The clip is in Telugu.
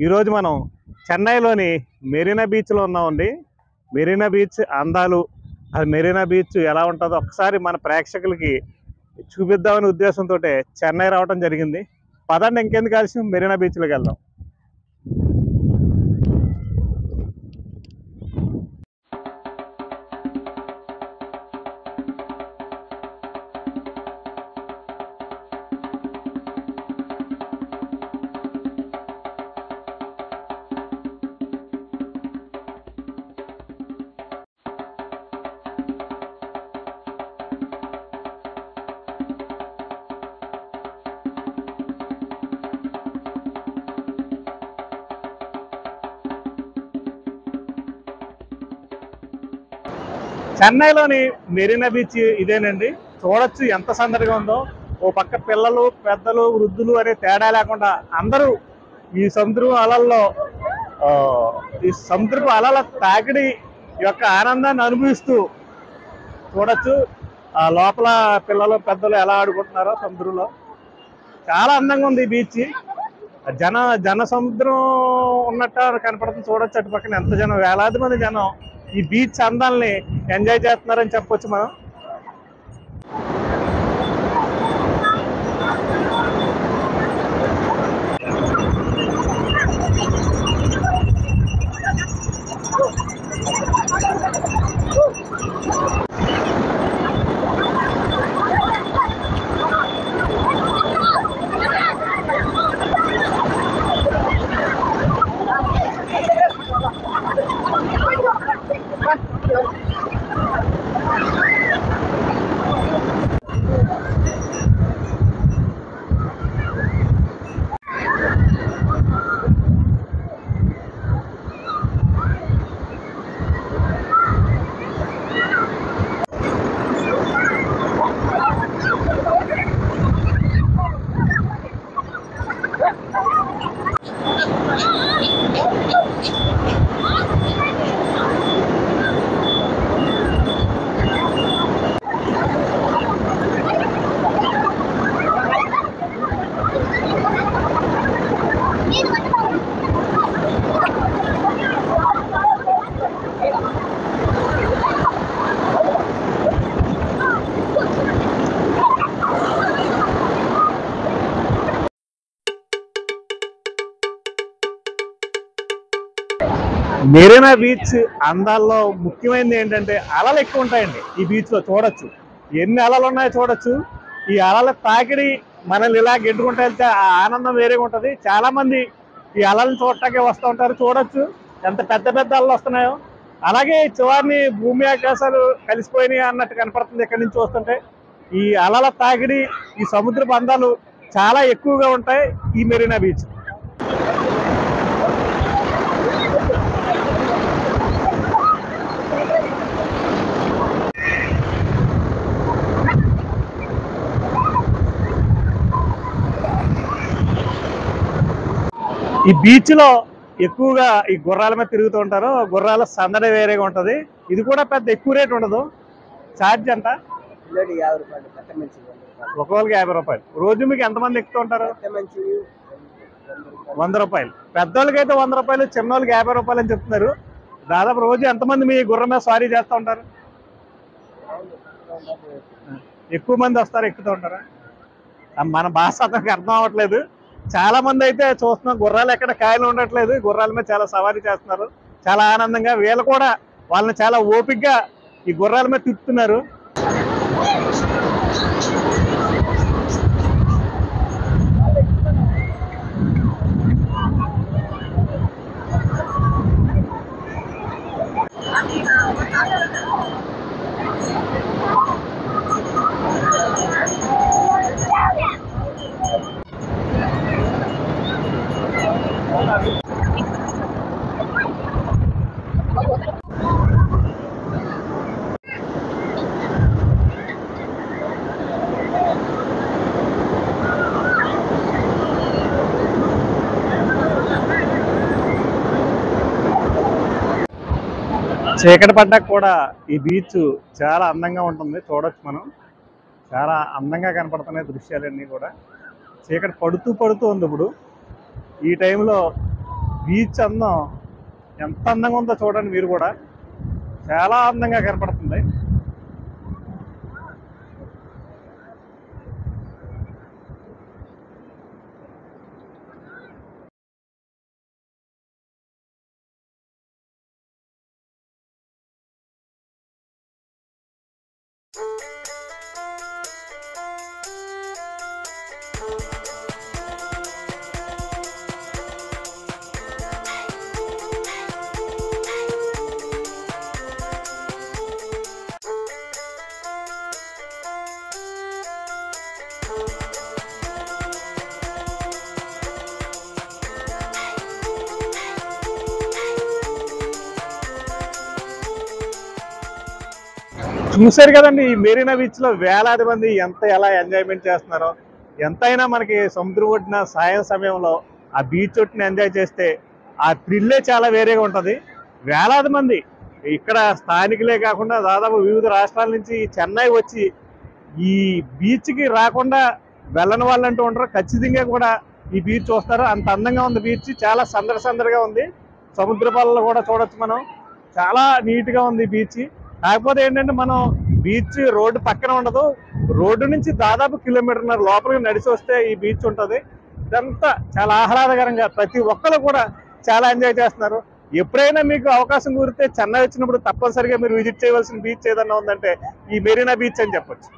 ఈరోజు మనం చెన్నైలోని మెరీనా బీచ్లో ఉన్నామండి. మెరీనా బీచ్ అందాలు, అది మెరీనా బీచ్ ఎలా ఉంటుందో ఒకసారి మన ప్రేక్షకులకి చూపిద్దామనే ఉద్దేశంతో చెన్నై రావడం జరిగింది. పదండి, ఇంకెందుకు ఆలస్యం, మెరీనా బీచ్లోకి వెళ్దాం. చెన్నైలోని మెరీనా బీచ్ ఇదేనండి. చూడొచ్చు ఎంత సందడిగా ఉందో. ఓ పక్క పిల్లలు, పెద్దలు, వృద్ధులు అనే తేడా లేకుండా అందరూ ఈ సముద్రపు అలల తాకిడి యొక్క ఆనందాన్ని అనుభవిస్తూ చూడొచ్చు. లోపల పిల్లలు, పెద్దలు ఎలా ఆడుకుంటున్నారో సముద్రంలో. చాలా అందంగా ఉంది ఈ బీచ్. జన సముద్రం ఉన్నట్టు కనపడుతుంది. చూడొచ్చు అటు పక్కన ఎంత జనం, వేలాది మంది జనం ఈ బీచ్ అందాలని ఎంజాయ్ చేస్తున్నారని చెప్పొచ్చు మనం. మెరీనా బీచ్ అందాల్లో ముఖ్యమైనది ఏంటంటే అలలు ఎక్కువ ఉంటాయండి ఈ బీచ్లో. చూడొచ్చు ఎన్ని అలలు ఉన్నాయో చూడొచ్చు. ఈ అలల తాకిడి మనల్ని ఇలా గెట్టుకుంటూ వెళ్తే ఆ ఆనందం వేరేగా ఉంటుంది. చాలామంది ఈ అలలను చూడటానికి వస్తూ ఉంటారు. చూడొచ్చు ఎంత పెద్ద పెద్ద అలలు వస్తున్నాయో. అలాగే చివరిని భూమి ఆకాశాలు కలిసిపోయినాయి అన్నట్టు కనపడుతుంది ఇక్కడి నుంచి చూస్తుంటే. ఈ అలల తాకిడి, ఈ సముద్రపు అందాలు చాలా ఎక్కువగా ఉంటాయి ఈ మెరీనా బీచ్. ఈ బీచ్లో ఎక్కువగా ఈ గుర్రాల మీద తిరుగుతూ ఉంటారు. గుర్రాల సందడి వేరేగా ఉంటుంది. ఇది కూడా పెద్ద ఎక్కువ రేట్ ఉండదు. ఛార్జ్ ఎంత? ఒకవేళకి 50 రూపాయలు. రోజు మీకు ఎంతమంది ఎక్కుతూ ఉంటారు? 100 రూపాయలు. పెద్దోళ్ళకి అయితే 100 రూపాయలు, చిన్నోళ్ళకి 50 రూపాయలు అని చెప్తున్నారు. దాదాపు రోజు ఎంతమంది మీ గుర్రం మీద స్వారీ చేస్తూ ఉంటారు? ఎక్కువ మంది వస్తారు, ఎక్కుతూ ఉంటారా? మన భాష అతనికి అర్థం అవ్వట్లేదు. చాలా మంది అయితే చూస్తున్నాం, గుర్రాలు ఎక్కడ కాయలు ఉండట్లేదు, గుర్రాల మీద చాలా సవారీ చేస్తున్నారు. చాలా ఆనందంగా వీళ్ళు కూడా వాళ్ళని చాలా ఓపికగా ఈ గుర్రాల మీద తిప్పుతున్నారు. చీకటి పడ్డాక కూడా ఈ బీచ్ చాలా అందంగా ఉంటుంది. చూడొచ్చు మనం, చాలా అందంగా కనపడుతున్నాయి దృశ్యాలన్నీ కూడా. చీకటి పడుతూ ఉంది. ఇప్పుడు ఈ టైంలో బీచ్ అందం ఎంత అందంగా ఉందో చూడండి. మీరు కూడా చాలా అందంగా కనపడుతుంది. చూశారు కదండి, ఈ మెరీనా బీచ్ లో వేలాది మంది ఎలా ఎంజాయ్మెంట్ చేస్తున్నారో. ఎంతైనా మనకి సముద్రం ఒడ్డున సాయం సమయంలో ఆ బీచ్ ఒట్టుని ఎంజాయ్ చేస్తే ఆ థ్రిల్లే చాలా వేరేగా ఉంటుంది. వేలాది మంది ఇక్కడ స్థానికులే కాకుండా దాదాపు వివిధ రాష్ట్రాల నుంచి చెన్నై వచ్చి ఈ బీచ్కి రాకుండా వెళ్ళని వాళ్ళు అంటూ ఉంటారు. ఖచ్చితంగా కూడా ఈ బీచ్ చూస్తారు. అంత అందంగా ఉంది బీచ్. చాలా సందడిగా ఉంది. సముద్ర పాలలు కూడా చూడొచ్చు మనం. చాలా నీట్గా ఉంది బీచ్. కాకపోతే ఏంటంటే మనం బీచ్ రోడ్డు పక్కన ఉండదు. రోడ్డు నుంచి దాదాపు కిలోమీటర్న్నర లోపలికి నడిచి వస్తే ఈ బీచ్ ఉంటుంది. ఇదంతా చాలా ఆహ్లాదకరంగా ప్రతి ఒక్కరు కూడా చాలా ఎంజాయ్ చేస్తున్నారు. ఎప్పుడైనా మీకు అవకాశం కుదిరితే చెన్నై వచ్చినప్పుడు తప్పనిసరిగా మీరు విజిట్ చేయవలసిన బీచ్ ఏదన్నా ఉందంటే ఈ మెరీనా బీచ్ అని చెప్పొచ్చు.